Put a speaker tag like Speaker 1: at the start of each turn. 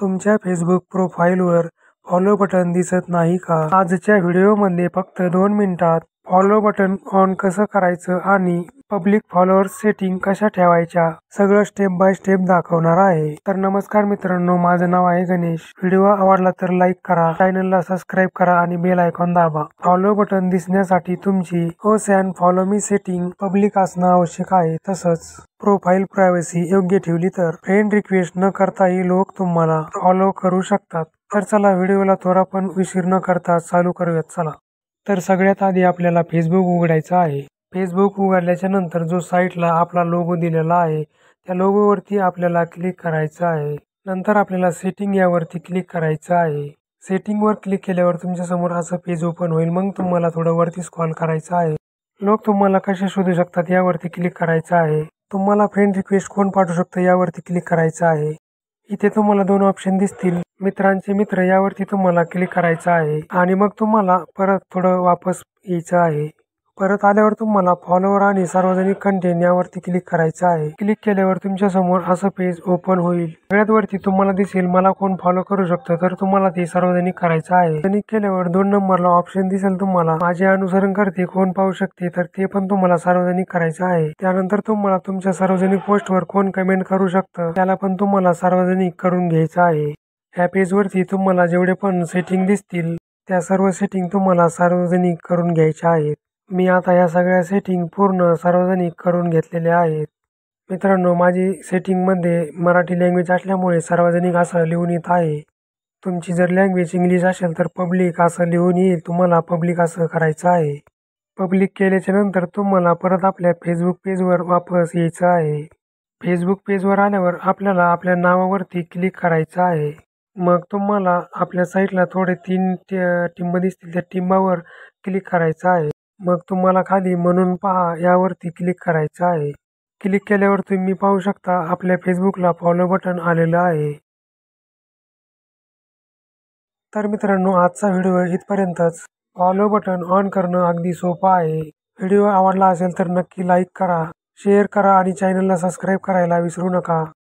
Speaker 1: तुमच्या फेसबुक प्रोफाइलवर follow button दिसत नाही का? आजच्या व्हिडिओमध्ये फक्त 2 मिनिटात फॉलो बटन ऑन कसं करायचं आणि पब्लिक फॉलोअर्स सेटिंग कशा ठेवायच्या सगळं स्टेप बाय स्टेप दाखवणार आहे। तर नमस्कार मित्रांनो, माझं नाव आहे गणेश। व्हिडिओ आवडला तर लाईक करा, चॅनलला सबस्क्राईब करा आणि बेल आयकॉन दाबा। फॉलो बटन दिसण्यासाठी तुमची host and follow me setting public असणं आवश्यक आहे। तसंच प्रोफाइल प्रायव्हसी योग्य ठेवली तर फ्रेंड रिक्वेस्ट न करताही लोक तुम्हाला फॉलो करू शकतात। तर चला व्हिडिओला थोडा पण उशीर न करता चालू करूयात। चला तर सगळ्यात आधी आपल्याला फेसबुक उघडायचं आहे। फेसबुक उघडल्याच्या नंतर जो साईटला आपला लोगो दिलेला आहे त्या लोगोवरती आपल्याला क्लिक करायचं आहे। नंतर आपल्याला सेटिंग यावरती क्लिक करायचं आहे। सेटिंगवर क्लिक केल्यावर तुमच्या समोर असं पेज ओपन होईल। मग तुम्हाला थोडं वरती स्क्रॉल करायचं आहे। लोक तुम्हाला कसे शोधू शकतात यावरती क्लिक करायचं आहे। तुम्हाला फ्रेंड रिक्वेस्ट कोण पाठवू शकतं यावरती क्लिक करायचं आहे। इथे तुम्हाला 2 ऑप्शन दिसतील, मित्रांचे मित्र यावरती तुम्हाला क्लिक करायचं आहे आणि मग तुम्हाला परत थोडं वापस यायचं आहे। परत आल्यावर तुम्हाला फॉलोअर आणि सार्वजनिक कंटेंट यावरती क्लिक करायचं आहे। क्लिक केल्यावर तुमच्या समोर असं पेज ओपन होईल। सगळ्यात वरती तुम्हाला दिसेल मला कोण फॉलो करू शकतं, तर तुम्हाला ते सार्वजनिक करायचं आहे। सार्वजनिक केल्यावर 2 नंबरला ऑप्शन दिसेल तुम्हाला माझे अनुसरण करते कोण पाहू शकते, तर ते पण तुम्हाला सार्वजनिक करायचं आहे। त्यानंतर तुम्हाला तुमच्या सार्वजनिक पोस्टवर कोण कमेंट करू शकतं त्याला पण तुम्हाला सार्वजनिक करून घ्यायचं आहे। ह्या पेजवरती तुम्हाला जेवढे पण सेटिंग दिसतील त्या सर्व सेटिंग तुम्हाला सार्वजनिक करून घ्यायच्या आहेत। मी आता या सगळ्या सेटिंग पूर्ण सार्वजनिक करून घेतलेल्या आहेत। मित्रांनो, माझी सेटिंगमध्ये मराठी लँग्वेज असल्यामुळे सार्वजनिक असं लिहून येत आहे। तुमची जर लँग्वेज इंग्लिश असेल तर पब्लिक असं लिहून येईल, तुम्हाला पब्लिक असं करायचं आहे। पब्लिक केल्याच्या नंतर तुम्हाला परत आपल्या फेसबुक पेजवर वापस यायचं आहे। फेसबुक पेजवर आल्यावर आपल्याला आपल्या नावावरती क्लिक करायचं आहे। मग तुम्हाला आपल्या साईटला थोडे 3 टिंब दिसतील, त्या टिंबावर क्लिक करायचं आहे। मग तुम्हाला खाली म्हणून पहा यावरती क्लिक करायचं आहे। क्लिक केल्यावर तुम्ही पाहू शकता आपल्या फेसबुकला फॉलो बटन आलेलं आहे। तर मित्रांनो, आजचा व्हिडिओ इथपर्यंतच। फॉलो बटन ऑन करणं अगदी सोपं आहे। व्हिडिओ आवडला असेल तर नक्की लाईक करा, शेअर करा आणि चॅनलला सबस्क्राईब करायला विसरू नका।